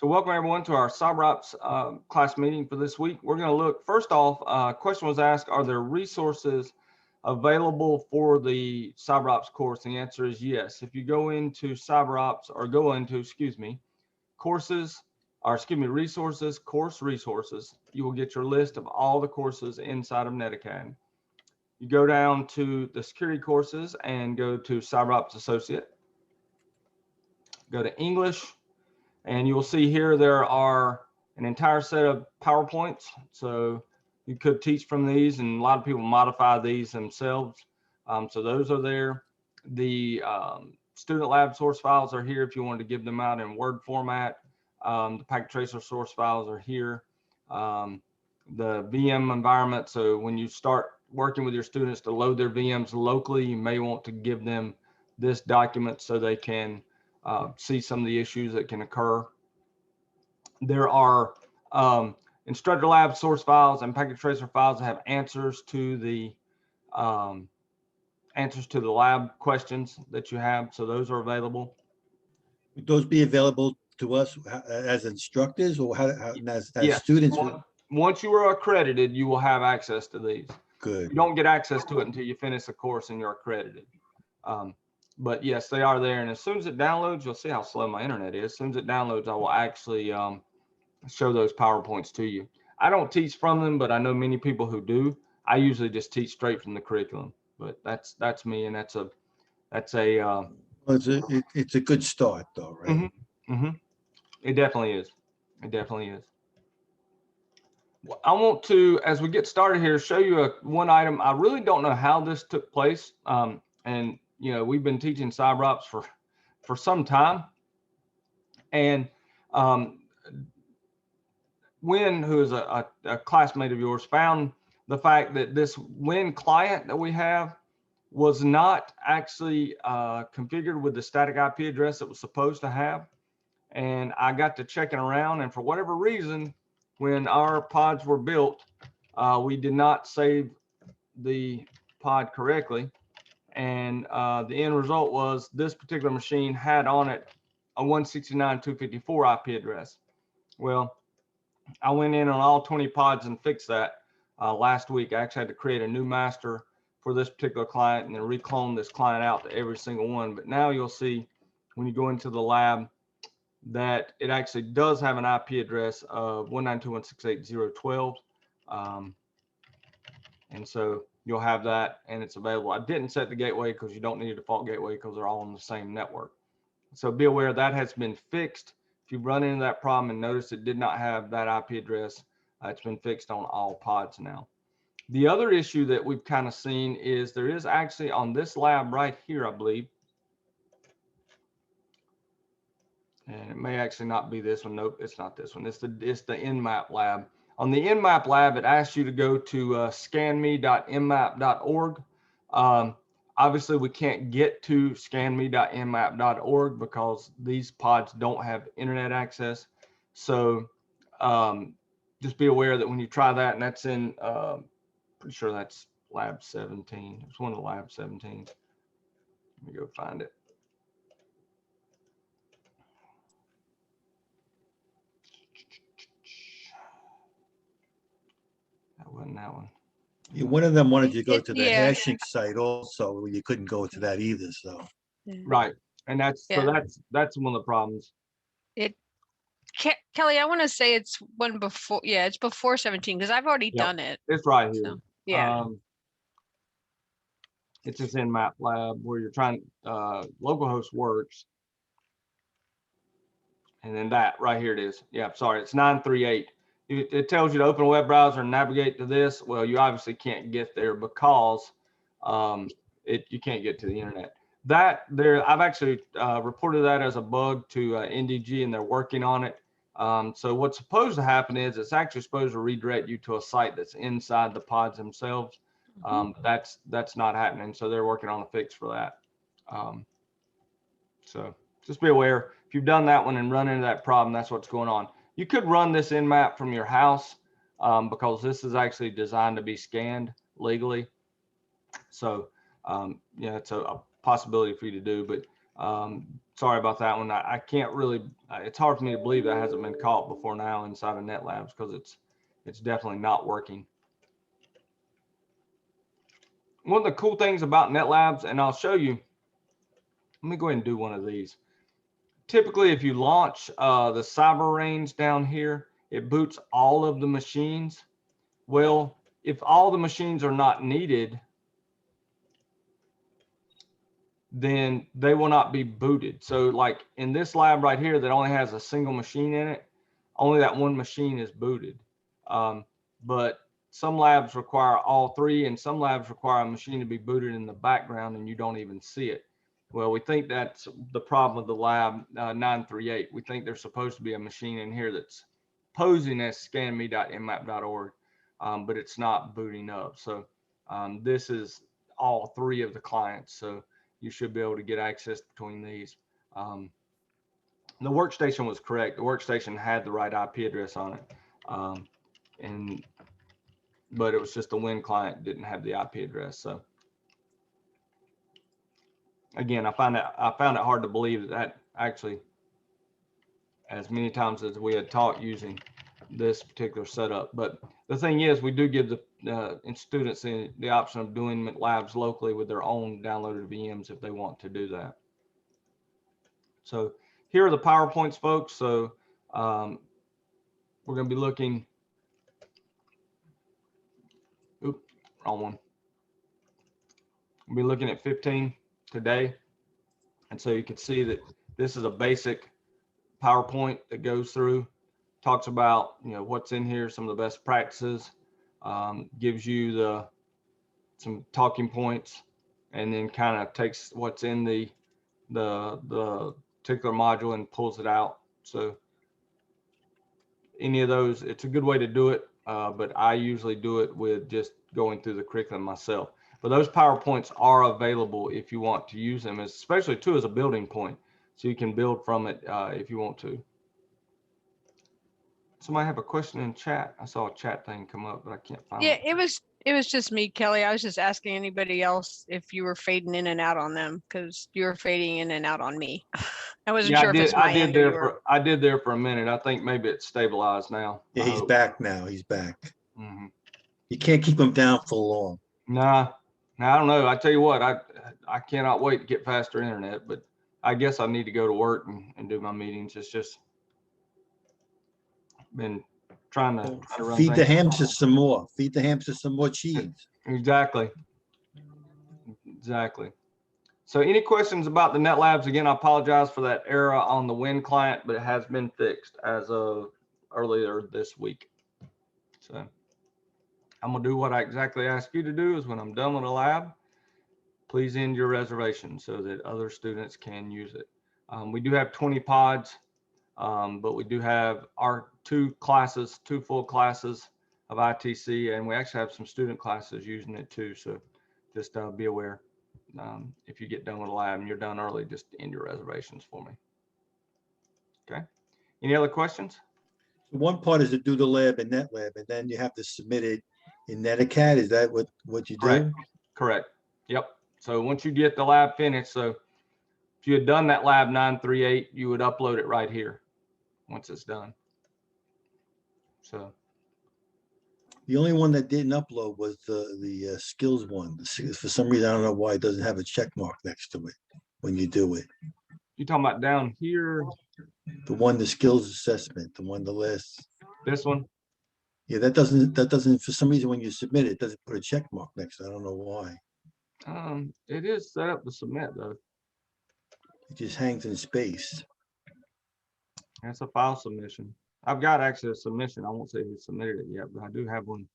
So welcome everyone to our Cyberops class meeting for this week. We're going to look, first off, question was asked, are there resources available for the Cyberops course? And the answer is yes. If you go into Cyberops or go into, courses, or resources, course resources, you will get your list of all the courses inside of NetAcademy. You go down to the security courses and go to Cyberops Associate. Go to English. And you will see here there are an entire set of PowerPoints. So you could teach from these, and a lot of people modify these themselves. So those are there. The student lab source files are here if you wanted to give them out in Word format. The packet tracer source files are here. The VM environment. So when you start working with your students to load their VMs locally, you may want to give them this document so they can see some of the issues that can occur. There are instructor lab source files and packet tracer files that have answers to the lab questions that you have. So those are available. Would those be available to us as instructors, or as yes. students? Once you are accredited, you will have access to these. Good. You don't get access to it until you finish the course and you're accredited. But yes, they are there. And as soon as it downloads, you'll see how slow my internet is. As soon as it downloads, I will actually show those PowerPoints to you. I don't teach from them, but I know many people who do. I usually just teach straight from the curriculum, but that's me, and it's a it's a good start though, right? It definitely is. It definitely is. I want to, as we get started here, show you one item. I really don't know how this took place. And you know, we've been teaching Cybrops for some time. And Win, who is a classmate of yours, found the fact that this Win client that we have was not actually configured with the static IP address it was supposed to have. And I got to checking around, and for whatever reason, when our pods were built, we did not save the pod correctly. And the end result was this particular machine had on it a 169.254 IP address. Well, I went in on all 20 pods and fixed that last week. I actually had to create a new master for this particular client and then reclone this client out to every single one. But now you'll see when you go into the lab that it actually does have an IP address of 192.168.0.12. And so you'll have that, and it's available. I didn't set the gateway because you don't need a default gateway because they're all on the same network. So be aware that has been fixed. If you run into that problem and notice it did not have that IP address, it's been fixed on all pods now. The other issue that we've kind of seen is there is actually on this lab right here, I believe, and it may actually not be this one. Nope, it's not this one. It's the Nmap lab. On the Nmap lab, it asks you to go to scanme.nmap.org. Obviously, we can't get to scanme.nmap.org because these pods don't have internet access. So just be aware that when you try that, and that's in, pretty sure that's lab 17. It's one of the lab 17s. Let me go find it. That wasn't that one. Yeah, one of them wanted you to go to the hashing site also. You couldn't go to that either. So right, and that's one of the problems. Kelly, I want to say it's one before. Yeah, it's before 17 because I've already done it. It's right here. So, yeah. It's this Nmap lab where you're trying localhost works, and then that right here it is. Yeah, sorry, it's 938. It tells you to open a web browser and navigate to this. Well, you obviously can't get there because you can't get to the internet. I've actually reported that as a bug to NDG, and they're working on it. So what's supposed to happen is it's actually supposed to redirect you to a site that's inside the pods themselves. That's not happening. So they're working on a fix for that. So just be aware, if you've done that one and run into that problem, that's what's going on. You could run this Nmap from your house because this is actually designed to be scanned legally. So yeah, it's a possibility for you to do, but sorry about that one. I can't really, it's hard for me to believe that hasn't been caught before now inside of NetLabs, because it's definitely not working. One of the cool things about NetLabs, and I'll show you, let me go ahead and do one of these. Typically, if you launch the cyber range down here, it boots all of the machines. Well, if all the machines are not needed, then they will not be booted. So like in this lab right here that only has a single machine in it, only that one machine is booted. But some labs require all three, and some labs require a machine to be booted in the background and you don't even see it. Well, we think that's the problem with the lab 938. We think there's supposed to be a machine in here that's posing as scanme.nmap.org, but it's not booting up. So this is all three of the clients. So you should be able to get access between these. The workstation was correct. The workstation had the right IP address on it. But it was just the Win client didn't have the IP address. So again, I found it hard to believe that actually, as many times as we had taught using this particular setup. But the thing is, we do give the students the option of doing labs locally with their own downloaded VMs if they want to do that. So here are the PowerPoints, folks. So we're going to be looking, oops, wrong one. We'll be looking at 15 today. And so you can see that this is a basic PowerPoint that goes through, talks about, you know, what's in here, some of the best practices, gives you some talking points, and then kind of takes what's in the particular module and pulls it out. So any of those, it's a good way to do it, but I usually do it with just going through the curriculum myself. But those PowerPoints are available if you want to use them, especially too as a building point, so you can build from it if you want to. Somebody have a question in chat? I saw a chat thing come up, but I can't find it. Yeah, it was just me, Kelly. I was just asking anybody else if you were fading in and out on them, because you were fading in and out on me. I wasn't sure if it's my end or yours. I did there for a minute. I think maybe it's stabilized now. Yeah, he's back now. He's back. Mm-hmm. You can't keep him down for long. Nah, I don't know. I tell you what, I cannot wait to get faster internet, but I guess I need to go to work and do my meetings. It's just been trying to run Feed the things. hamsters some more. Feed the hamsters some more cheese. Exactly. So any questions about the NetLabs? Again, I apologize for that error on the Win client, but it has been fixed as of earlier this week. So I'm gonna do what I exactly asked you to do. Is when I'm done with the lab, please end your reservation so that other students can use it. We do have 20 pods, but we do have our two full classes of ITC, and we actually have some student classes using it too. So just be aware. If you get done with the lab and you're done early, just end your reservations for me. Okay. Any other questions? One part is to do the lab in NetLab, and then you have to submit it in NetAcad. Is that what you do? Correct. Yep. So once you get the lab finished, so if you had done that lab 938, you would upload it right here once it's done. So the only one that didn't upload was the skills one. For some reason, I don't know why it doesn't have a check mark next to it when you do it. You talking about down here? The skills assessment, the last. This one? Yeah, that doesn't for some reason when you submit it doesn't put a check mark next to it. I don't know why. It is set up to submit though. It just hangs in space. That's a file submission. I've got actually a submission. I won't say who submitted it yet, but I do have one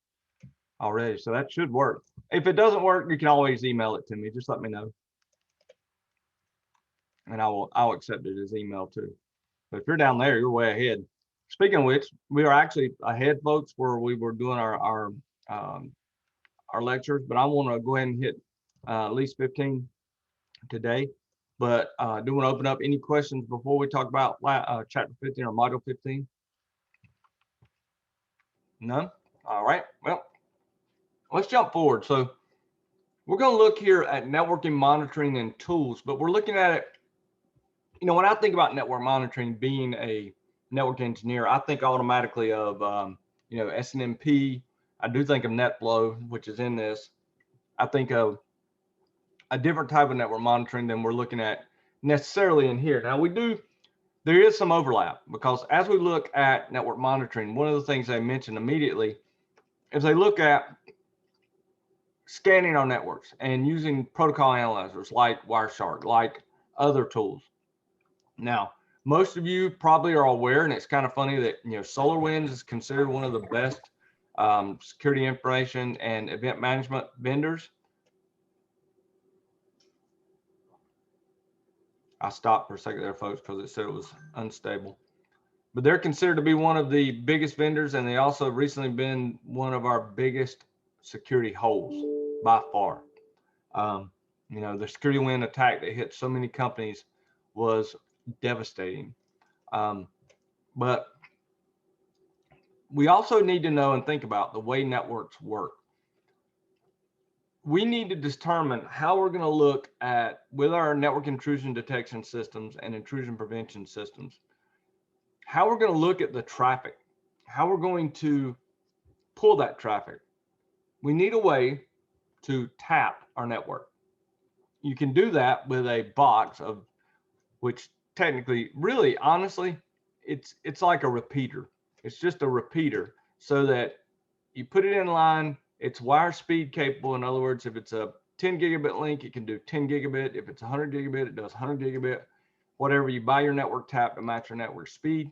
already. So that should work. If it doesn't work, you can always email it to me. Just let me know. And I'll accept it as email too. But if you're down there, you're way ahead. Speaking of which, we are actually ahead, folks, where we were doing our lectures, but I want to go ahead and hit at least 15 today. But do want to open up any questions before we talk about chapter 15 or module 15? None? All right. Well, let's jump forward. So we're going to look here at networking monitoring and tools, but we're looking at it You know, when I think about network monitoring, being a network engineer, I think automatically of, you know, ICMP. I do think of Netflow, which is in this. I think of a different type of network monitoring than we're looking at necessarily in here. Now there is some overlap, because as we look at network monitoring, one of the things they mentioned immediately is they look at scanning our networks and using protocol analyzers like Wireshark, like other tools. Now, most of you probably are aware, and it's kind of funny that, you know, SolarWinds is considered one of the best security information and event management vendors. I stopped for a second there, folks, because it said it was unstable. But they're considered to be one of the biggest vendors, and they also recently been one of our biggest security holes by far. You know, the SecurityWin attack that hit so many companies was devastating. But we also need to know and think about the way networks work. We need to determine how we're going to look at, with our network intrusion detection systems and intrusion prevention systems, how we're going to look at the traffic, how we're going to pull that traffic. We need a way to tap our network. You can do that with a box of, which technically, really, honestly, it's like a repeater. It's just a repeater, so that you put it in line. It's wire speed capable. In other words, if it's a 10 gigabit link, it can do 10 gigabit. If it's 100 gigabit, it does 100 gigabit. Whatever, you buy your network tap to match your network speed.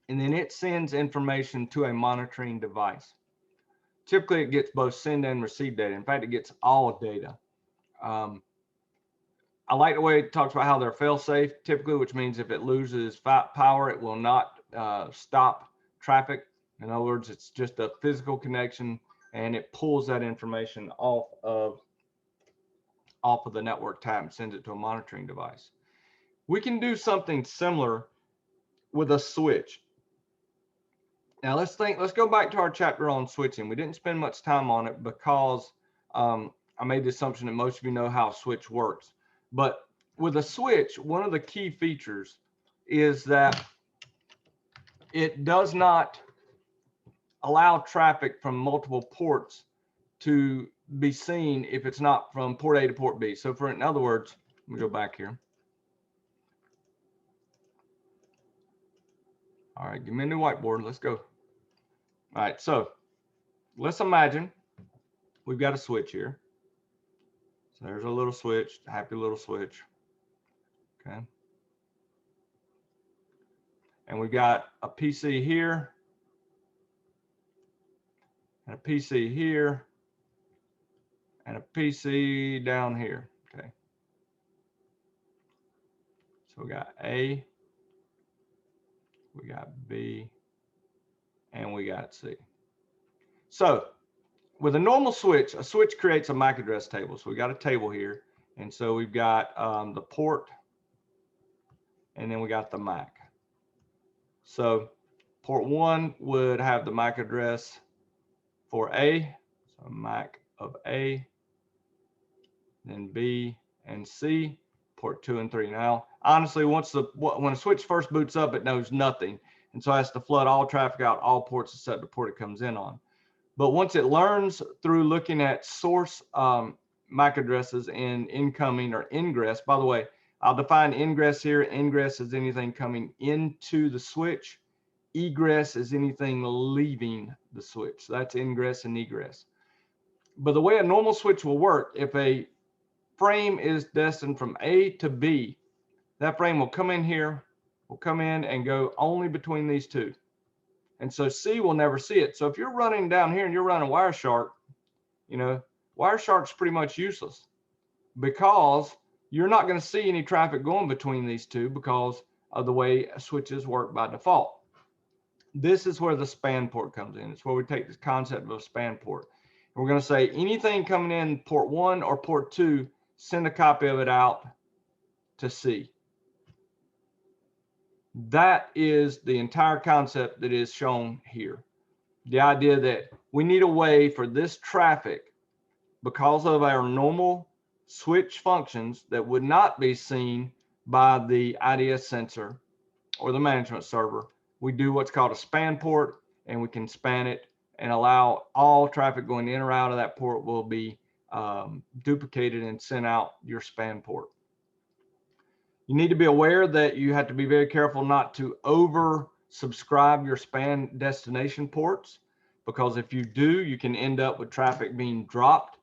And then it sends information to a monitoring device. Typically, it gets both send and receive data. In fact, it gets all data. I like the way it talks about how they're fail-safe, typically, which means if it loses power, it will not stop traffic. In other words, it's just a physical connection, and it pulls that information off of the network tap and sends it to a monitoring device. We can do something similar with a switch. Now let's go back to our chapter on switching. We didn't spend much time on it because I made the assumption that most of you know how a switch works. But with a switch, one of the key features is that it does not allow traffic from multiple ports to be seen if it's not from port A to port B. So in other words, let me go back here. All right, give me a new whiteboard. Let's go. All right, so let's imagine we've got a switch here. So there's a little switch, happy little switch. Okay. And we've got a PC here, and a PC here, and a PC down here. Okay. So we got A, we got B, and we got C. So with a normal switch, a switch creates a MAC address table. So we got a table here. And so we've got the port, and then we got the MAC. So port 1 would have the MAC address for A, so MAC of A, then B and C, port 2 and 3. Now, honestly, when a switch first boots up, it knows nothing. And so it has to flood all traffic out, all ports except the port it comes in on. But once it learns through looking at source MAC addresses in incoming or ingress, by the way, I'll define ingress here. Ingress is anything coming into the switch. Egress is anything leaving the switch. So that's ingress and egress. But the way a normal switch will work, if a frame is destined from A to B, that frame will come in here, will come in and go only between these two. And so C will never see it. So if you're running down here and you're running Wireshark, you know, Wireshark's pretty much useless, because you're not going to see any traffic going between these two because of the way switches work by default. This is where the span port comes in. It's where we take this concept of a span port. And we're going to say anything coming in port 1 or port 2, send a copy of it out to C. That is the entire concept that is shown here. The idea that we need a way for this traffic, because of our normal switch functions, that would not be seen by the IDS sensor or the management server, we do what's called a span port, and we can span it and allow all traffic going in or out of that port will be duplicated and sent out your span port. You need to be aware that you have to be very careful not to over subscribe your span destination ports, because if you do, you can end up with traffic being dropped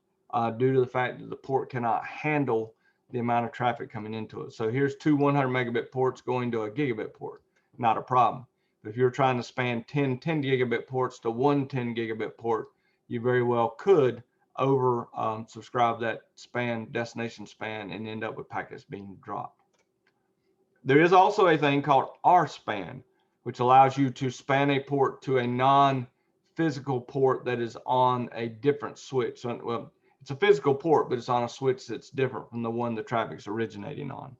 due to the fact that the port cannot handle the amount of traffic coming into it. So here's two 100 megabit ports going to a gigabit port, not a problem. But if you're trying to span 10 gigabit ports to one 10 gigabit port, you very well could over subscribe that span, destination span, and end up with packets being dropped. There is also a thing called RSpan, which allows you to span a port to a non-physical port that is on a different switch. So, well, it's a physical port, but it's on a switch that's different from the one the traffic's originating on.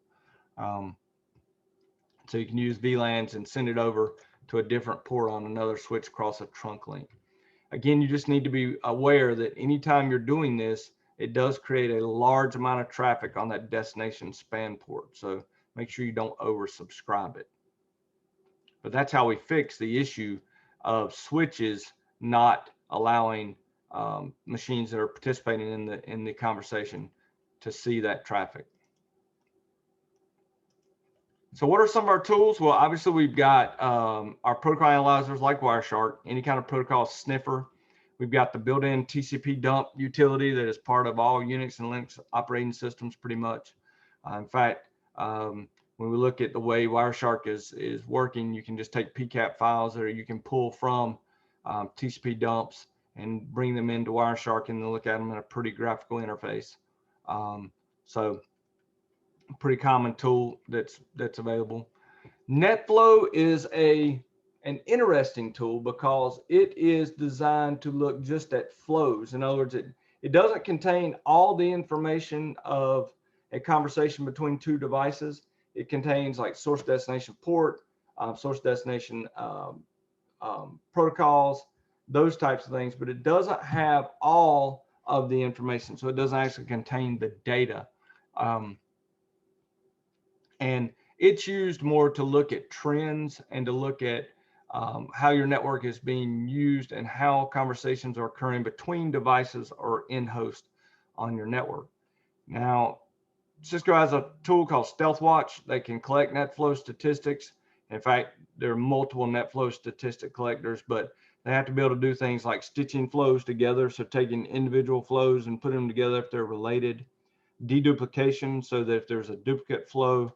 So you can use VLANs and send it over to a different port on another switch across a trunk link. Again, you just need to be aware that anytime you're doing this, it does create a large amount of traffic on that destination span port. So make sure you don't oversubscribe it. But that's how we fix the issue of switches not allowing machines that are participating in the conversation to see that traffic. So what are some of our tools? Well, obviously we've got our protocol analyzers like Wireshark, any kind of protocol sniffer. We've got the built-in TCP dump utility that is part of all Unix and Linux operating systems pretty much. In fact, when we look at the way Wireshark is working, you can just take PCAP files, or you can pull from TCP dumps and bring them into Wireshark and then look at them in a pretty graphical interface. So pretty common tool that's available. Netflow is an interesting tool because it is designed to look just at flows. In other words, it doesn't contain all the information of a conversation between two devices. It contains like source destination port, source destination protocols, those types of things, but it doesn't have all of the information. So it doesn't actually contain the data. And it's used more to look at trends and to look at how your network is being used and how conversations are occurring between devices or in-host on your network. Now, Cisco has a tool called StealthWatch. They can collect Netflow statistics. In fact, there are multiple Netflow statistic collectors, but they have to be able to do things like stitching flows together. So taking individual flows and putting them together if they're related. Deduplication, so that if there's a duplicate flow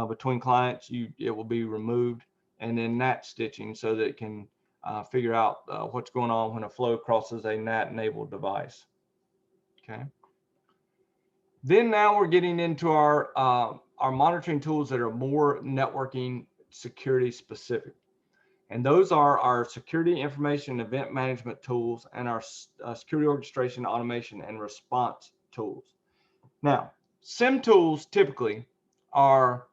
between clients, it will be removed. And then NAT stitching, so that it can figure out what's going on when a flow crosses a NAT-enabled device. Okay. Then now we're getting into our monitoring tools that are more networking security specific. And those are our security information event management tools and our security orchestration, automation, and response tools. Now, SIM tools typically are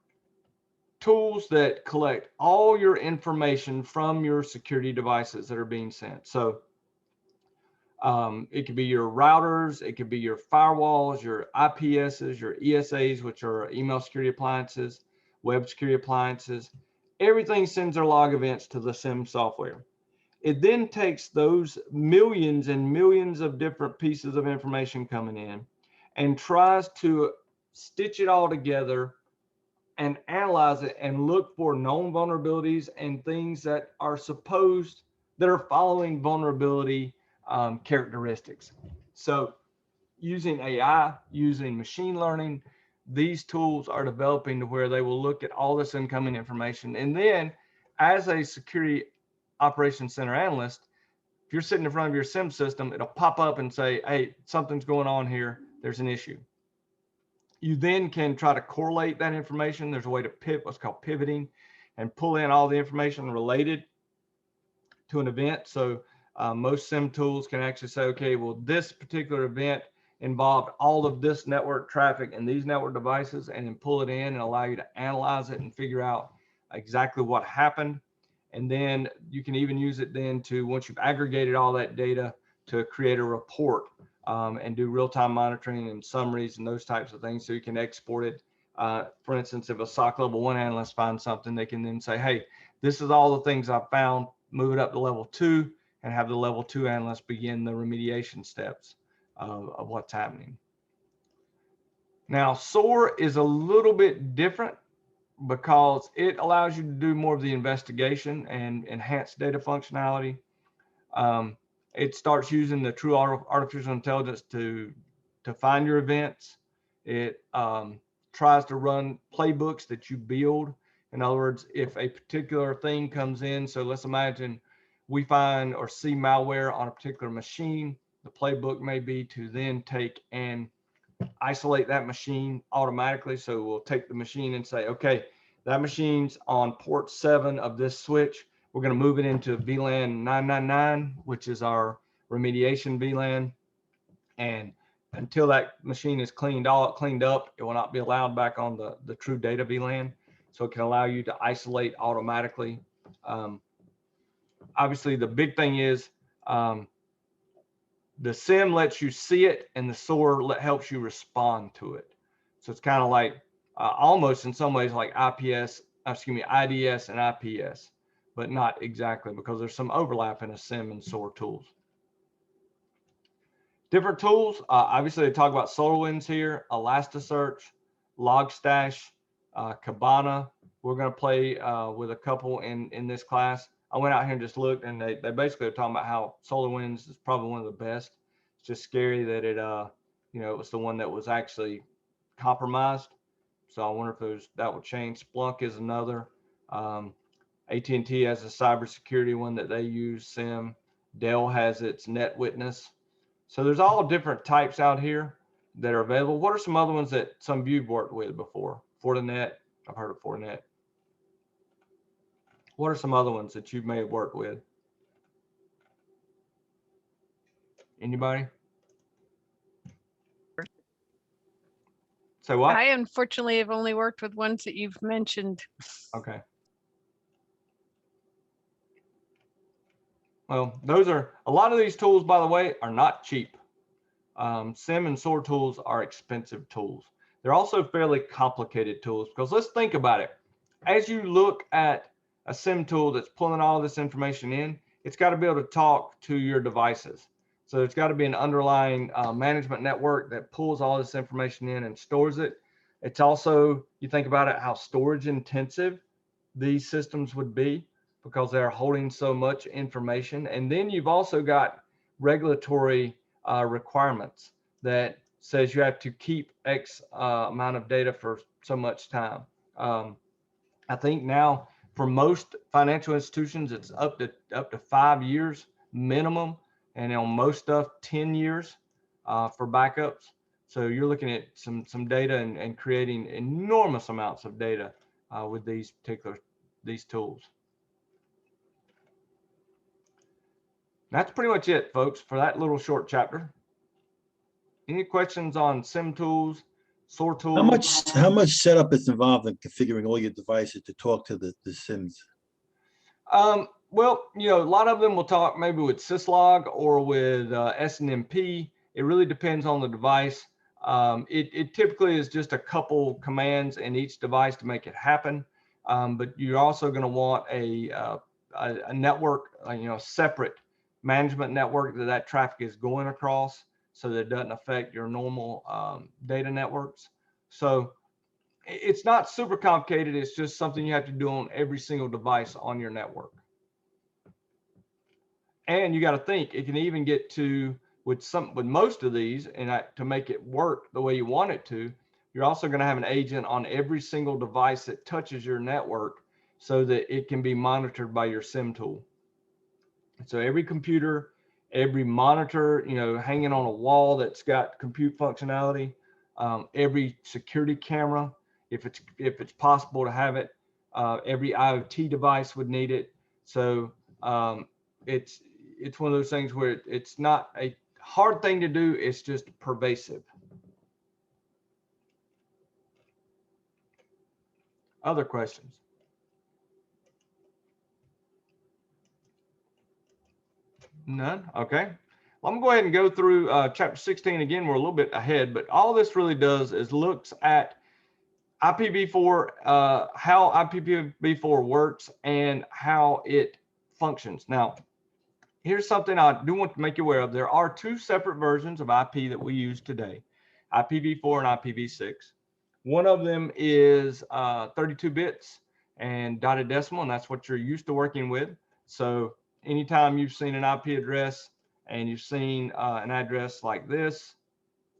tools that collect all your information from your security devices that are being sent. So it could be your routers, it could be your firewalls, your IPSs, your ESAs, which are email security appliances, web security appliances. Everything sends their log events to the SIM software. It then takes those millions and millions of different pieces of information coming in and tries to stitch it all together and analyze it and look for known vulnerabilities and things that are following vulnerability characteristics. So using AI, using machine learning, these tools are developing to where they will look at all this incoming information. And then as a security operations center analyst, if you're sitting in front of your SIM system, it'll pop up and say, hey, something's going on here. There's an issue. You then can try to correlate that information. There's a way to pivot, what's called pivoting, and pull in all the information related to an event. So most SIM tools can actually say, okay, well, this particular event involved all of this network traffic and these network devices, and then pull it in and allow you to analyze it and figure out exactly what happened. And then you can even use it then to, once you've aggregated all that data, to create a report and do real-time monitoring and summaries and those types of things, so you can export it For instance, if a SOC level 1 analyst finds something, they can then say, hey, this is all the things I found, move it up to level 2, and have the level 2 analyst begin the remediation steps of what's happening. Now, SOAR is a little bit different because it allows you to do more of the investigation and enhanced data functionality. It starts using the true artificial intelligence to find your events. It tries to run playbooks that you build. In other words, if a particular thing comes in, so let's imagine we find or see malware on a particular machine, the playbook may be to then take and isolate that machine automatically. So we'll take the machine and say, okay, that machine's on port 7 of this switch. We're going to move it into VLAN 999, which is our remediation VLAN. And until that machine is cleaned up, it will not be allowed back on the true data VLAN. So it can allow you to isolate automatically. Obviously, the big thing is the SIM lets you see it, and the SOAR helps you respond to it. So it's kind of like almost in some ways like IDS and IPS, but not exactly, because there's some overlap in a SIM and SOAR tools. Different tools, obviously they talk about SolarWinds here, Elasticsearch, Logstash, Kibana. We're going to play with a couple in this class. I went out here and just looked, and they basically are talking about how SolarWinds is probably one of the best. It's just scary that it, it was the one that was actually compromised. So I wonder if that will change. Splunk is another. AT&T has a cybersecurity one that they use, SIM. Dell has its NetWitness. So there's all different types out here that are available. What are some other ones that some of you've worked with before? Fortinet, I've heard of Fortinet. What are some other ones that you may have worked with? Anybody? Say what? I unfortunately have only worked with ones that you've mentioned. Okay. Well, those are, a lot of these tools, by the way, are not cheap. SIM and SOAR tools are expensive tools. They're also fairly complicated tools, because let's think about it. As you look at a SIM tool that's pulling all this information in, it's got to be able to talk to your devices. So there's got to be an underlying management network that pulls all this information in and stores it. It's also, you think about it, how storage intensive these systems would be, because they're holding so much information. And then you've also got regulatory requirements that says you have to keep X amount of data for so much time. I think now for most financial institutions, it's up to 5 years minimum, and on most stuff 10 years for backups. So you're looking at some data and creating enormous amounts of data with these tools. That's pretty much it, folks, for that little short chapter. Any questions on SIM tools, SOAR tools? How much setup is involved in configuring all your devices to talk to the SIMs? Well, a lot of them will talk maybe with syslog or with SNMP. It really depends on the device. It typically is just a couple commands in each device to make it happen. But you're also going to want a network, separate management network that traffic is going across, so that it doesn't affect your normal data networks. So it's not super complicated. It's just something you have to do on every single device on your network. And you got to think, it can even get to with most of these, and to make it work the way you want it to, you're also going to have an agent on every single device that touches your network, so that it can be monitored by your SIM tool. So every computer, every monitor, hanging on a wall that's got compute functionality, every security camera, if it's possible to have it, every IoT device would need it. So it's one of those things where it's not a hard thing to do. It's just pervasive. Other questions? None? Okay. Well, I'm going to go ahead and go through chapter 16 again. We're a little bit ahead, but all this really does is looks at IPv4, how IPv4 works and how it functions. Now, here's something I do want to make you aware of. There are two separate versions of IP that we use today, IPv4 and IPv6. One of them is 32 bits and dotted decimal, and that's what you're used to working with. So anytime you've seen an IP address and you've seen an address like this,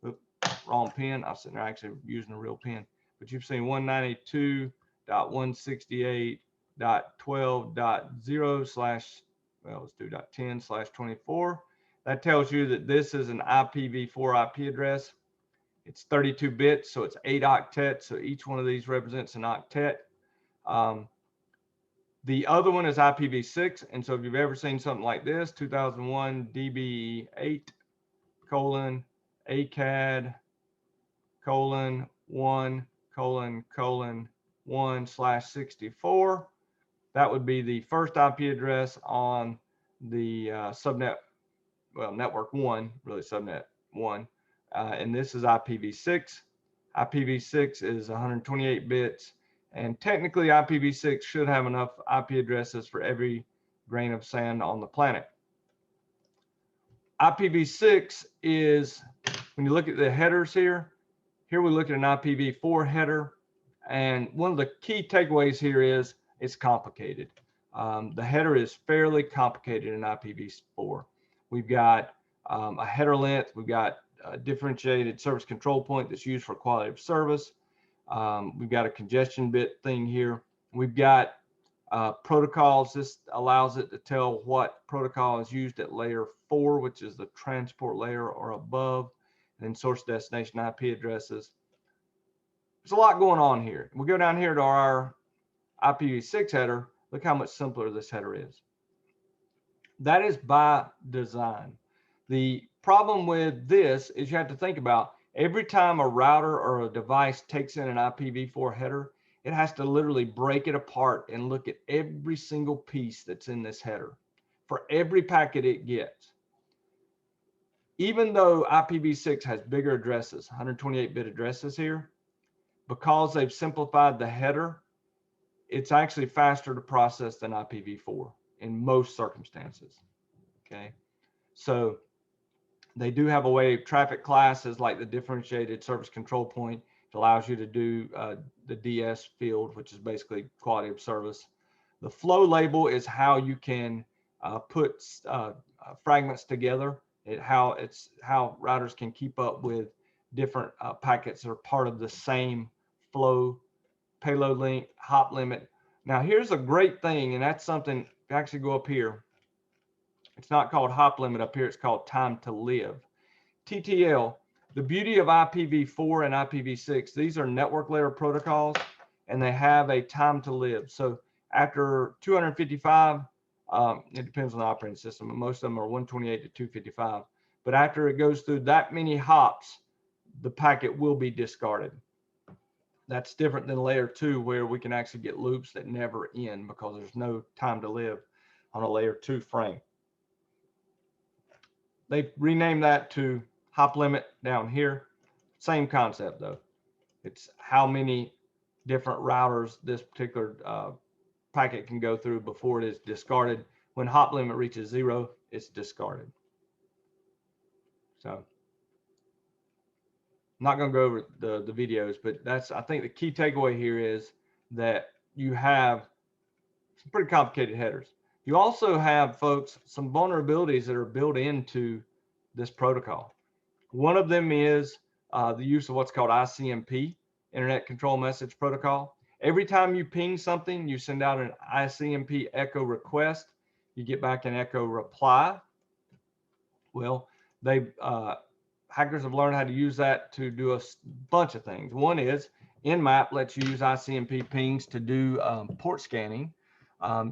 oops, wrong pen, I was sitting there actually using a real pen, but you've seen 192.168.12.0/ well, let's do .10/24. That tells you that this is an IPv4 IP address. It's 32 bits, so it's 8 octets. So each one of these represents an octet. The other one is IPv6. And so if you've ever seen something like this, 2001 DB8 colon ACAD colon 1 colon colon 1/64. That would be the first IP address on the subnet, well, network 1, really subnet 1. And this is IPv6. IPv6 is 128 bits. And technically, IPv6 should have enough IP addresses for every grain of sand on the planet. IPv6 is, when you look at the headers here we look at an IPv4 header. And one of the key takeaways here is it's complicated. The header is fairly complicated in IPv4. We've got a header length. We've got a differentiated service control point that's used for quality of service. We've got a congestion bit thing here. We've got protocols. This allows it to tell what protocol is used at layer 4, which is the transport layer or above, and then source destination IP addresses. There's a lot going on here. We go down here to our IPv6 header. Look how much simpler this header is. That is by design. The problem with this is you have to think about every time a router or a device takes in an IPv4 header, it has to literally break it apart and look at every single piece that's in this header for every packet it gets. Even though IPv6 has bigger addresses, 128-bit addresses here, because they've simplified the header, it's actually faster to process than IPv4 in most circumstances. Okay, so they do have a way of traffic classes like the differentiated service control point. It allows you to do the DS field, which is basically quality of service. The flow label is how you can put fragments together. How routers can keep up with different packets that are part of the same flow, payload length, hop limit. Now here's a great thing, and that's something, if you actually go up here, it's not called hop limit up here, it's called time to live. TTL, the beauty of IPv4 and IPv6, these are network layer protocols, and they have a time to live. So after 255, it depends on the operating system, but most of them are 128 to 255. But after it goes through that many hops, the packet will be discarded. That's different than layer 2, where we can actually get loops that never end because there's no time to live on a layer 2 frame. They renamed that to hop limit down here. Same concept though. It's how many different routers this particular packet can go through before it is discarded. When hop limit reaches 0, it's discarded. So I'm not going to go over the videos, but that's, I think the key takeaway here is that you have some pretty complicated headers. You also have, folks, some vulnerabilities that are built into this protocol. One of them is the use of what's called ICMP, Internet Control Message Protocol. Every time you ping something, you send out an ICMP echo request, you get back an echo reply. Well, hackers have learned how to use that to do a bunch of things. One is Nmap lets you use ICMP pings to do port scanning.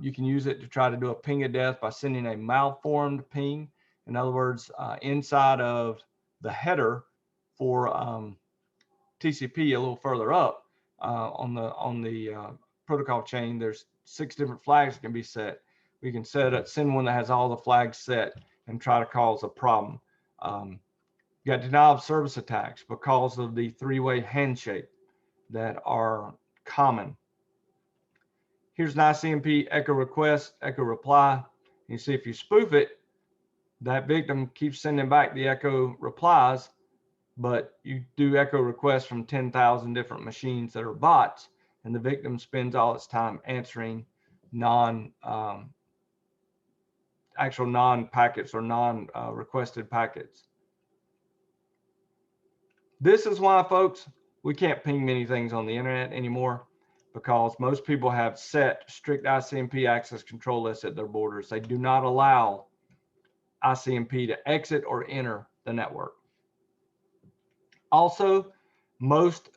You can use it to try to do a ping of death by sending a malformed ping. In other words, inside of the header for TCP a little further up on the protocol chain, there's 6 different flags that can be set. We can send one that has all the flags set and try to cause a problem. You got denial of service attacks because of the 3-way handshake. that are common. Here's an ICMP echo request, echo reply. You see if you spoof it, that victim keeps sending back the echo replies, but you do echo requests from 10,000 different machines that are bots, and the victim spends all its time answering actual non-packets or non-requested packets. This is why, folks, we can't ping many things on the internet anymore, because most people have set strict ICMP access control lists at their borders. They do not allow ICMP to exit or enter the network. Also, most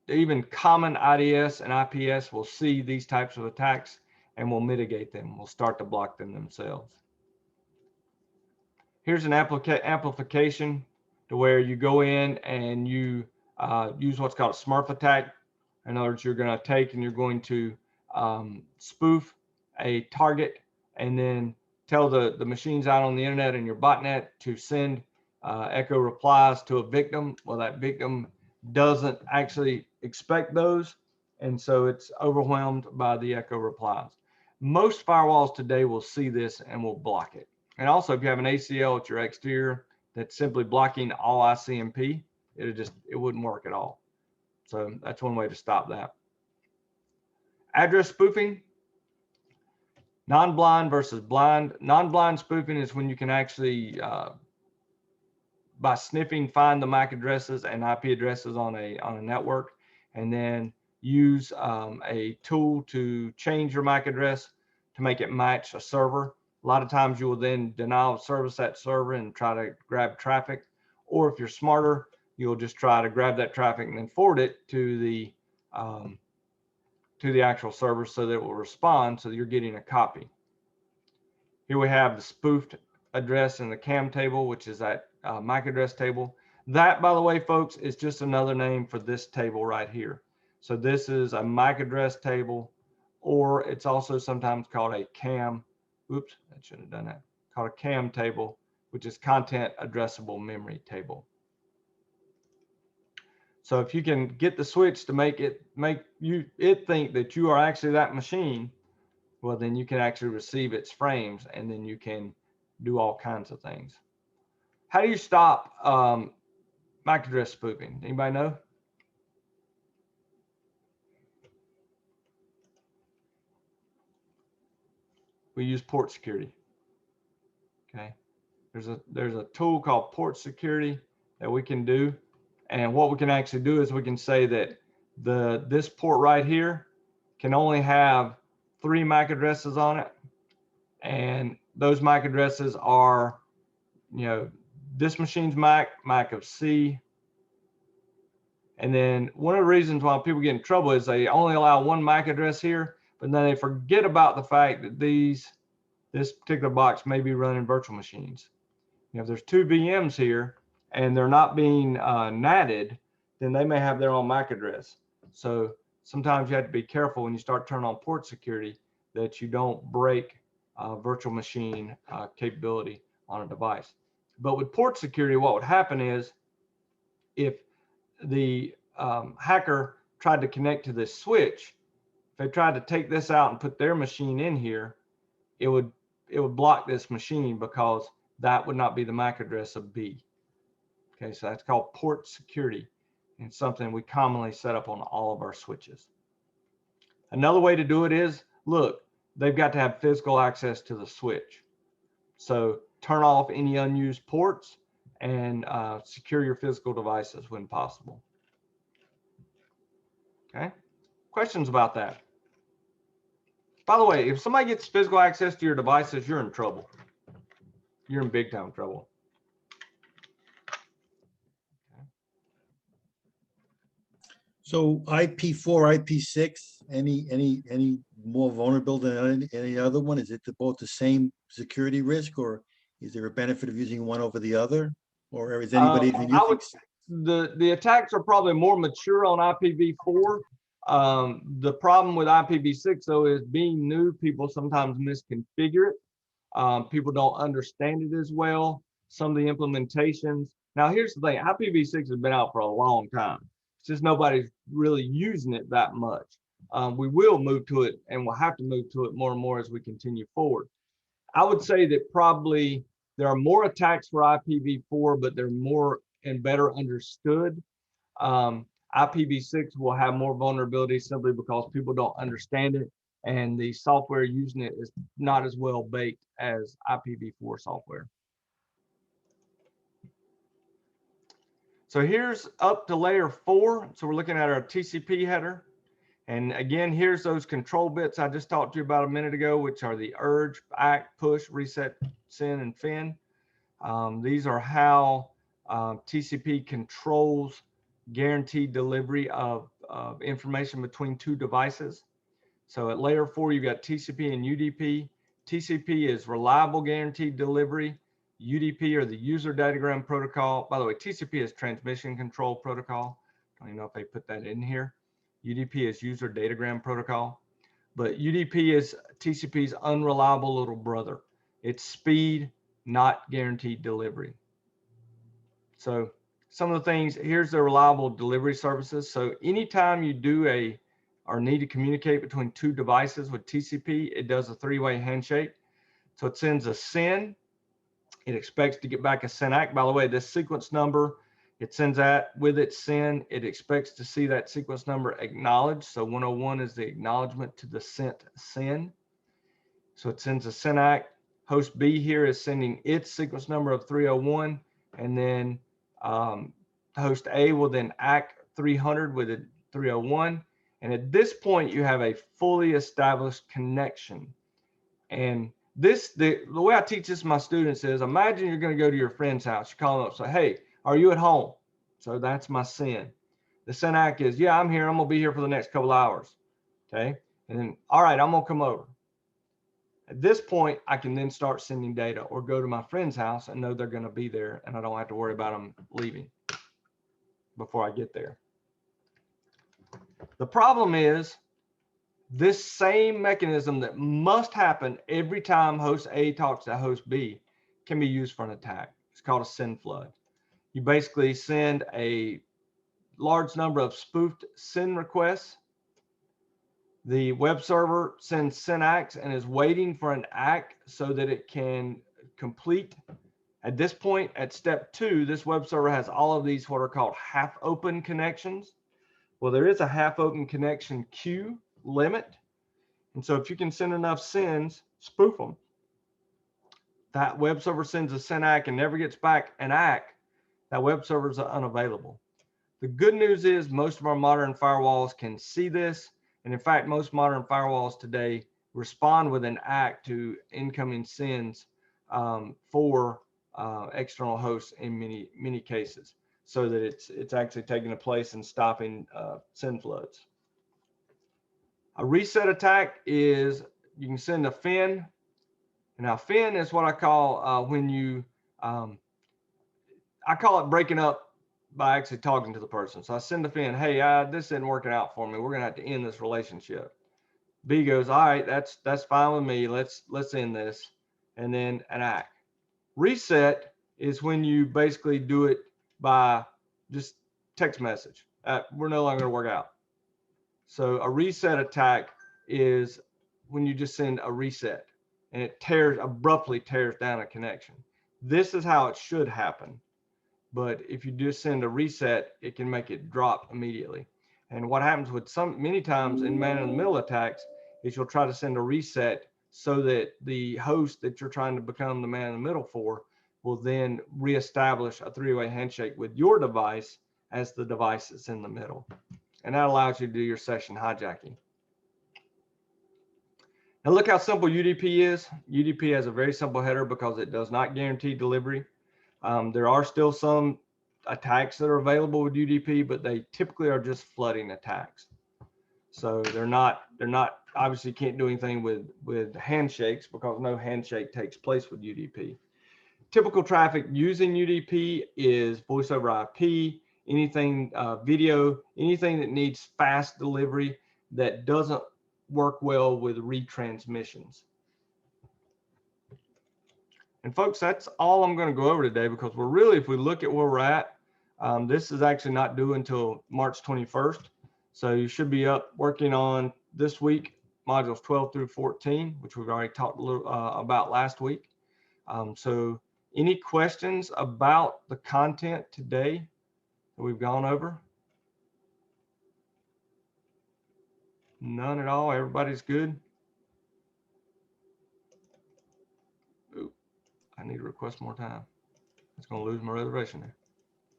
even common IDS and IPS will see these types of attacks and will mitigate them, will start to block them themselves. Here's an amplification to where you go in and you use what's called a smurf attack. In other words, you're going to take and you're going to spoof a target and then tell the machines out on the internet and your botnet to send echo replies to a victim. Well, that victim doesn't actually expect those, and so it's overwhelmed by the echo replies. Most firewalls today will see this and will block it. And also, if you have an ACL at your exterior that's simply blocking all ICMP, it wouldn't work at all. So that's one way to stop that. Address spoofing, non-blind versus blind. Non-blind spoofing is when you can actually, by sniffing, find the MAC addresses and IP addresses on a network, and then use a tool to change your MAC address to make it match a server. A lot of times you will then denial of service that server and try to grab traffic. Or if you're smarter, you'll just try to grab that traffic and then forward it to the actual server so that it will respond, so that you're getting a copy. Here we have the spoofed address in the CAM table, which is that MAC address table. That, by the way, folks, is just another name for this table right here. So this is a MAC address table, or it's also sometimes called a CAM. Oops, I should have done that. Called a CAM table, which is content addressable memory table. So if you can get the switch to make it think that you are actually that machine, well, then you can actually receive its frames, and then you can do all kinds of things. How do you stop MAC address spoofing? Anybody know? We use port security. Okay, there's a tool called port security that we can do, and what we can actually do is we can say that this port right here can only have 3 MAC addresses on it, and those MAC addresses are, this machine's MAC of C. And then one of the reasons why people get in trouble is they only allow 1 MAC address here, but then they forget about the fact that this particular box may be running virtual machines. If there's 2 VMs here and they're not being NATed, then they may have their own MAC address. So sometimes you have to be careful when you start turning on port security that you don't break virtual machine capability on a device. But with port security, what would happen is if the hacker tried to connect to this switch, if they tried to take this out and put their machine in here, it would block this machine because that would not be the MAC address of B. Okay, so that's called port security, and something we commonly set up on all of our switches. Another way to do it is, look, they've got to have physical access to the switch. So turn off any unused ports and secure your physical devices when possible. Okay, questions about that? By the way, if somebody gets physical access to your devices, you're in trouble. You're in big time trouble. So IP4, IP6, any more vulnerable than any other one? Is it both the same security risk, or is there a benefit of using one over the other? Or is anybody even using? The attacks are probably more mature on IPv4. The problem with IPv6 though is being new, people sometimes misconfigure it. People don't understand it as well. Some of the implementations. Now here's the thing, IPv6 has been out for a long time. It's just nobody's really using it that much. We will move to it, and we'll have to move to it more and more as we continue forward. I would say that probably there are more attacks for IPv4, but they're more and better understood. IPv6 will have more vulnerabilities simply because people don't understand it, and the software using it is not as well baked as IPv4 software. So here's up to layer 4. So we're looking at our TCP header. And again, here's those control bits I just talked to you about a minute ago, which are the urge, ACK, push, reset, send, and fin. These are how TCP controls guaranteed delivery of information between two devices. So at layer 4, you've got TCP and UDP. TCP is reliable guaranteed delivery. UDP are the user datagram protocol. By the way, TCP is transmission control protocol. I don't even know if they put that in here. UDP is user datagram protocol. But UDP is TCP's unreliable little brother. It's speed, not guaranteed delivery. So some of the things, here's the reliable delivery services. So anytime you do or need to communicate between two devices with TCP, it does a 3-way handshake. So it sends a SYN. It expects to get back a SYN-ACK. By the way, this sequence number, it sends that with its SYN. It expects to see that sequence number acknowledged. So 101 is the acknowledgement to the sent SYN. So it sends a SYN-ACK. Host B here is sending its sequence number of 301, and then host A will then ACK 300 with a 301. And at this point, you have a fully established connection. And the way I teach this to my students is, imagine you're going to go to your friend's house. You call them up, say, hey, are you at home? So that's my SYN. The SYN-ACK is, yeah, I'm here. I'm going to be here for the next couple hours. Okay. And then, all right, I'm going to come over. At this point, I can then start sending data or go to my friend's house and know they're going to be there, and I don't have to worry about them leaving before I get there. The problem is this same mechanism that must happen every time host A talks to host B can be used for an attack. It's called a SYN flood. You basically send a large number of spoofed SYN requests. The web server sends SYN-ACKs and is waiting for an ACK so that it can complete. At this point, at step 2, this web server has all of these what are called half-open connections. Well, there is a half-open connection queue limit. And so if you can send enough SYNs, spoof them. That web server sends a SYN-ACK and never gets back an ACK. That web server is unavailable. The good news is most of our modern firewalls can see this. And in fact, most modern firewalls today respond with an ACK to incoming SYNs for external hosts in many cases, so that it's actually taking a place and stopping SYN floods. A reset attack is you can send a fin. Now, fin is what I call when you I call it breaking up by actually talking to the person. So I send a fin, hey, this isn't working out for me. We're gonna have to end this relationship. B goes, all right, that's fine with me. Let's end this. And then an ACK. Reset is when you basically do it by just text message. We're no longer gonna work out. So a reset attack is when you just send a reset and it abruptly tears down a connection. This is how it should happen. But if you just send a reset, it can make it drop immediately. And what happens with many times in man-in-the-middle attacks is you'll try to send a reset so that the host that you're trying to become the man-in-the-middle for will then reestablish a 3-way handshake with your device as the device that's in the middle. And that allows you to do your session hijacking. Now look how simple UDP is. UDP has a very simple header because it does not guarantee delivery. There are still some attacks that are available with UDP, but they typically are just flooding attacks. So they're not obviously can't do anything with handshakes because no handshake takes place with UDP. Typical traffic using UDP is voice over IP, anything video, anything that needs fast delivery that doesn't work well with retransmissions. And folks, that's all I'm going to go over today, because if we look at where we're at, This is actually not due until March 21st. So you should be up working on this week, modules 12 through 14, which we've already talked a little about last week. So any questions about the content today that we've gone over? None at all. Everybody's good. Ooh, I need to request more time. It's going to lose my reservation there.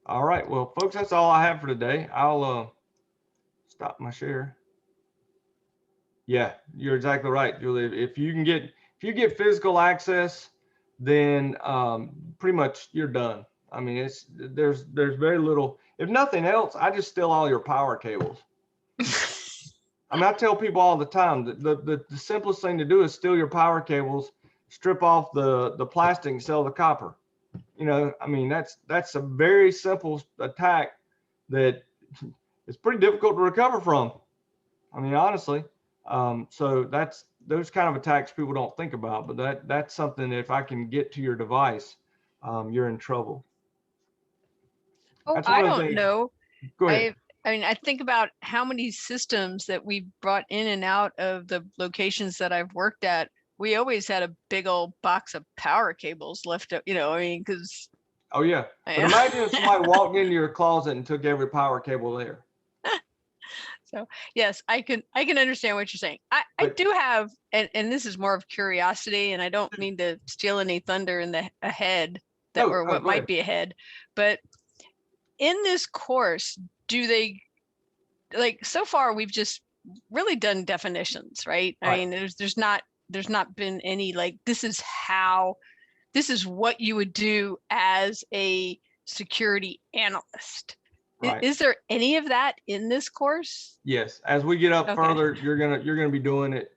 All right. Well, folks, that's all I have for today. I'll stop my share. Yeah, you're exactly right, Julie. If you get physical access, then pretty much you're done. I mean, there's very little. If nothing else, I just steal all your power cables. I mean, I tell people all the time that the simplest thing to do is steal your power cables, strip off the plastic, and sell the copper. You know, I mean, that's a very simple attack that it's pretty difficult to recover from. I mean, honestly. So that's those kind of attacks people don't think about, but that's something that if I can get to your device, you're in trouble. Oh, That's I one of the don't things. know. Go ahead. I mean, I think about how many systems that we brought in and out of the locations that I've worked at. We always had a big old box of power cables left up, you know, I mean, because. Oh yeah. But imagine if somebody walked into your closet and took every power cable there. So yes, I can understand what you're saying. I do have, and this is more of curiosity, and I don't mean to steal any thunder in the ahead that or what might be ahead, but in this course, do they, like, so far we've just really done definitions, right? I mean, there's not been any like this is what you would do as a security analyst. Right. Is there any of that in this course? Yes. As we get up further, you're gonna be doing it.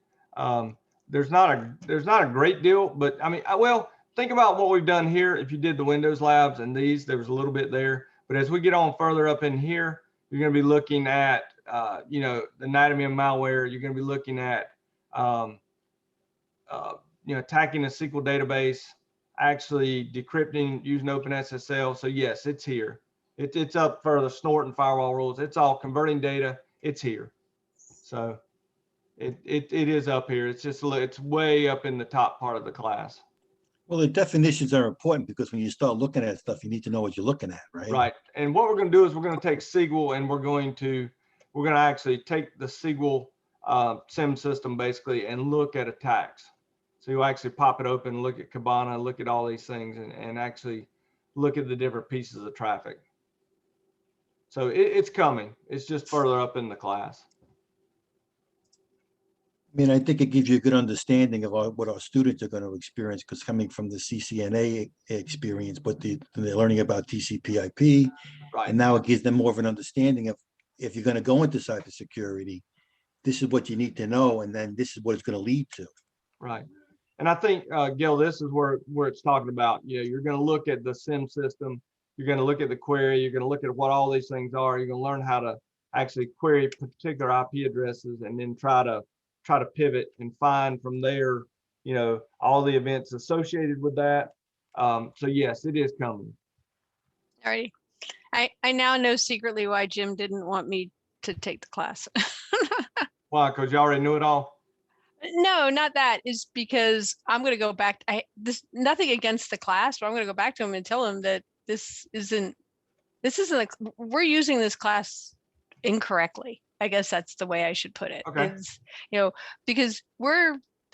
There's not a great deal, but I mean, well, think about what we've done here. If you did the Windows labs and these, there was a little bit there. But as we get on further up in here, you're going to be looking at, you know, the anatomy of malware. You're going to be looking at, you know, attacking a SQL database, actually decrypting using OpenSSL. So yes, it's here. It's up further, snorting firewall rules. It's all converting data. It's here. So it is up here. It's just, it's way up in the top part of the class. Well, the definitions are important because when you start looking at stuff, you need to know what you're looking at, right? Right. And what we're going to do is we're going to take SQL and we're going to actually take the SQL SIM system basically and look at attacks. So you actually pop it open, look at Kibana, look at all these things, and actually look at the different pieces of traffic. So it's coming. It's just further up in the class. I mean, I think it gives you a good understanding of what our students are going to experience, because coming from the CCNA experience, but they're learning about TCP/IP, right. And now it gives them more of an understanding of if you're going to go into cybersecurity, this is what you need to know, and then this is what it's going to lead to. Right. And I think, Gil, this is where it's talking about, you know, you're going to look at the SIM system, you're going to look at the query, you're going to look at what all these things are, you're going to learn how to actually query particular IP addresses and then try to pivot and find from there, you know, all the events associated with that. So yes, it is coming. All right. I now know secretly why Jim didn't want me to take the class. Why? Because you already knew it all? No, not that. Is because I'm going to go back. Nothing against the class, but I'm going to go back to him and tell him that this isn't like we're using this class incorrectly. I guess that's the way I should put it. Okay. Is, you know, because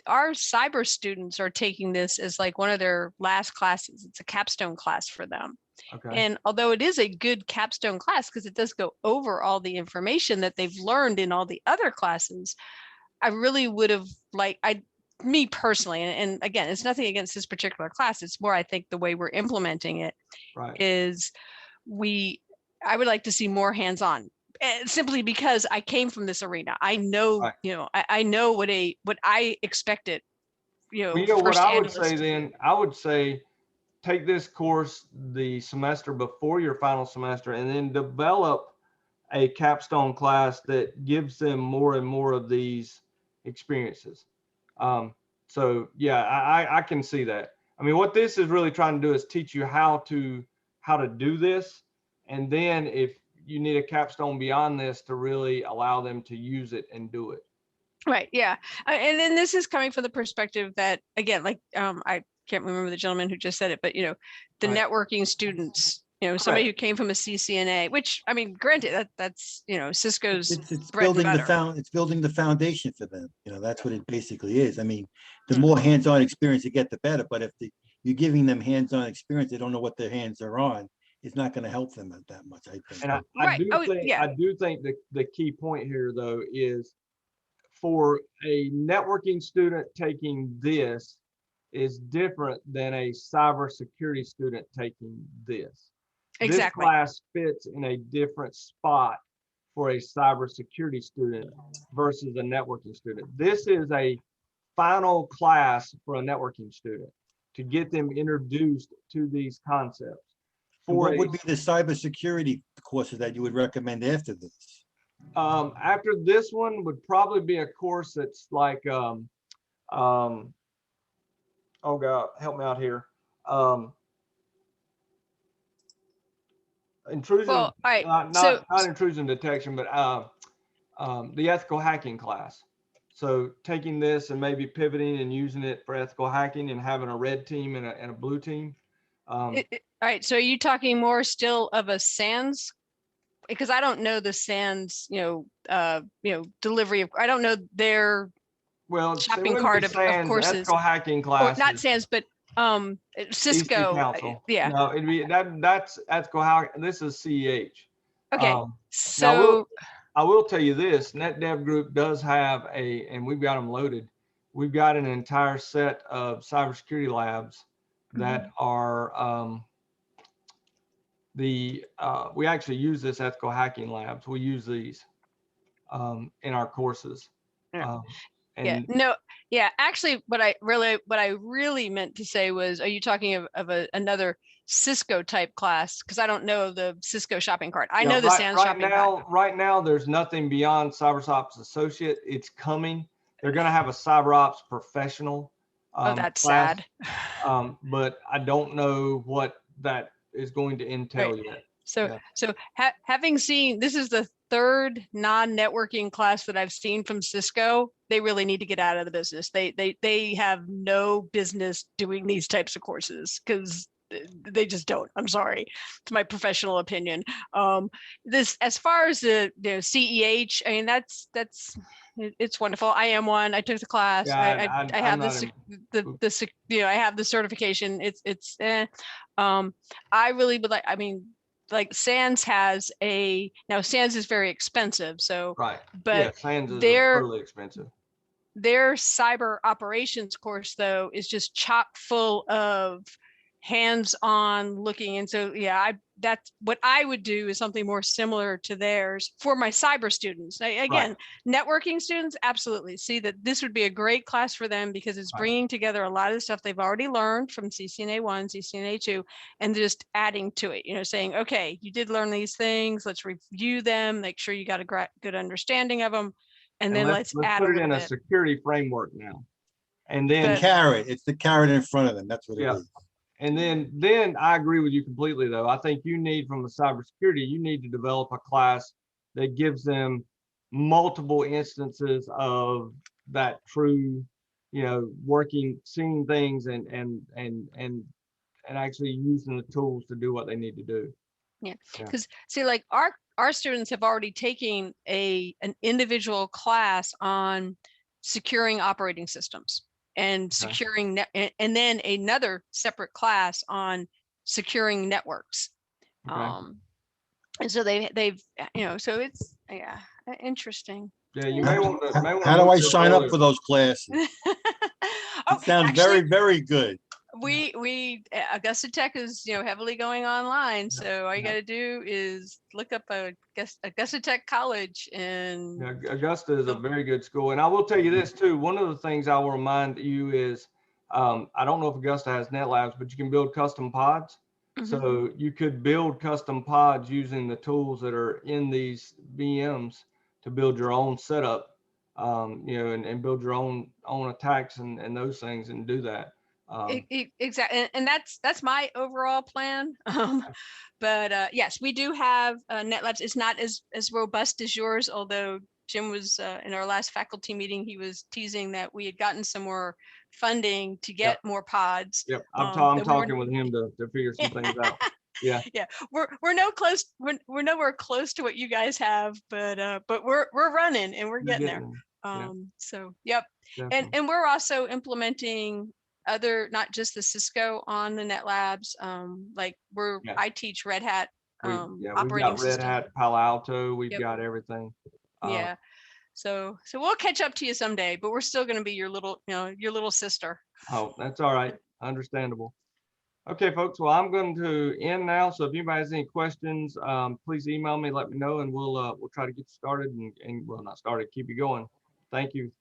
our cyber students are taking this as like one of their last classes. It's a capstone class for them. Okay. And although it is a good capstone class because it does go over all the information that they've learned in all the other classes, I really would have me personally, and again, it's nothing against this particular class. It's more, I think, the way we're implementing it is I would like to see more hands-on. Simply because I came from this arena. I know, you know, I know what I expected, you know. Well, you know what I would say then, I would say take this course the semester before your final semester and then develop a capstone class that gives them more and more of these experiences. So yeah, I can see that. I mean, what this is really trying to do is teach you how to do this. And then if you need a capstone beyond this to really allow them to use it and do it. Right. Yeah. And then this is coming from the perspective that, again, like, I can't remember the gentleman who just said it, but, you know, the Right. networking students, you know, somebody who came from a CCNA, which, I mean, granted, that's, you know, Cisco's It's bread and building butter. it's building the foundation for them. You know, that's what it basically is. I mean, the more hands-on experience you get, the better. But if you're giving them hands-on experience, they don't know what their hands are on. It's not going to help them that much, I think. And I Right. do Oh, think yeah. I do think the key point here though is for a networking student taking this is different than a cybersecurity student taking this. This Exactly. class fits in a different spot for a cybersecurity student versus a networking student. This is a final class for a networking student to get them introduced to these concepts. And For what would be the cybersecurity courses that you would recommend after this? after this one would probably be a course that's like oh God, help me out here. Intrusion, Well, all right. not intrusion detection, but the ethical hacking class. So taking this and maybe pivoting and using it for ethical hacking and having a red team and a blue team. All right. So are you talking more still of a SANS? Because I don't know the SANS, delivery of, I don't know their shopping cart of courses. Ethical hacking Or classes. not SANS, but Cisco. Council. Yeah. No, it'd be that's ethical hacking. This is CEH. Okay. So I will tell you this, NetDev Group does have and we've got them loaded. We've got an entire set of cybersecurity labs that are we actually use this ethical hacking labs. We use these in our courses. Actually, what I really meant to say was, are you talking of another Cisco type class? Because I don't know the Cisco shopping cart. I know the SANS shopping cart. Right now, there's nothing beyond Cyberops Associate. It's coming. They're going to have a Cyberops Professional. That's class. sad. But I don't know what that is going to entail yet. So having seen, this is the third non-networking class that I've seen from Cisco, they really need to get out of the business. They have no business doing these types of courses because they just don't. I'm sorry. It's my professional opinion. This, as far as the CEH, I mean, it's wonderful. I am one. I took the class. I have I have the certification. I really would like, I mean, like SANS has now SANS is very expensive. So, but SANS is really expensive. Their cyber operations course though is just chock full of hands-on looking. And so, that's what I would do, is something more similar to theirs for my cyber students. Again, networking students, absolutely see that this would be a great class for them because it's bringing together a lot of the stuff they've already learned from CCNA 1, CCNA 2, and just adding to it, saying, okay, you did learn these things. Let's review them, make sure you got a good understanding of them. And then let's add put it in a security framework now. And then it's the carrot in front of them. That's what it is. And then I agree with you completely, though. I think you need, from the cybersecurity, you need to develop a class that gives them multiple instances of that true, working, seeing things and actually using the tools to do what they need to do. Yeah, because see, like our students have already taken an individual class on securing operating systems and securing and then another separate class on securing networks. And so they've so it's interesting. Yeah, you may want to. How do I sign up for those classes? It sounds very, very good. Augusta Tech is heavily going online, so all you got to do is look up Augusta Tech College. And Augusta is a very good school. And I will tell you this too, one of the things I will remind you is I don't know if Augusta has net labs, but you can build custom pods. So you could build custom pods using the tools that are in these VMs to build your own setup, and build your own attacks and those things and do that. Exactly, and that's my overall plan. But yes, we do have NetLabs. It's not as robust as yours, although Jim was in our last faculty meeting. He was teasing that we had gotten some more funding to get more pods. Yep, I'm talking with him to figure some things out. Yeah, yeah, we're nowhere close to what you guys have, but we're running and we're getting there. So yep, and we're also implementing other, not just the Cisco on the NetLabs. Like I teach Red Hat we've got Red Hat, Palo Alto, we've got everything. Yeah, so we'll catch up to you someday, but we're still going to be your little sister. Oh, that's all right, understandable. Okay, folks, well, I'm going to end now. So if anybody has any questions, please email me, let me know, and we'll try to get you started and well, not started, keep you going. Thank you.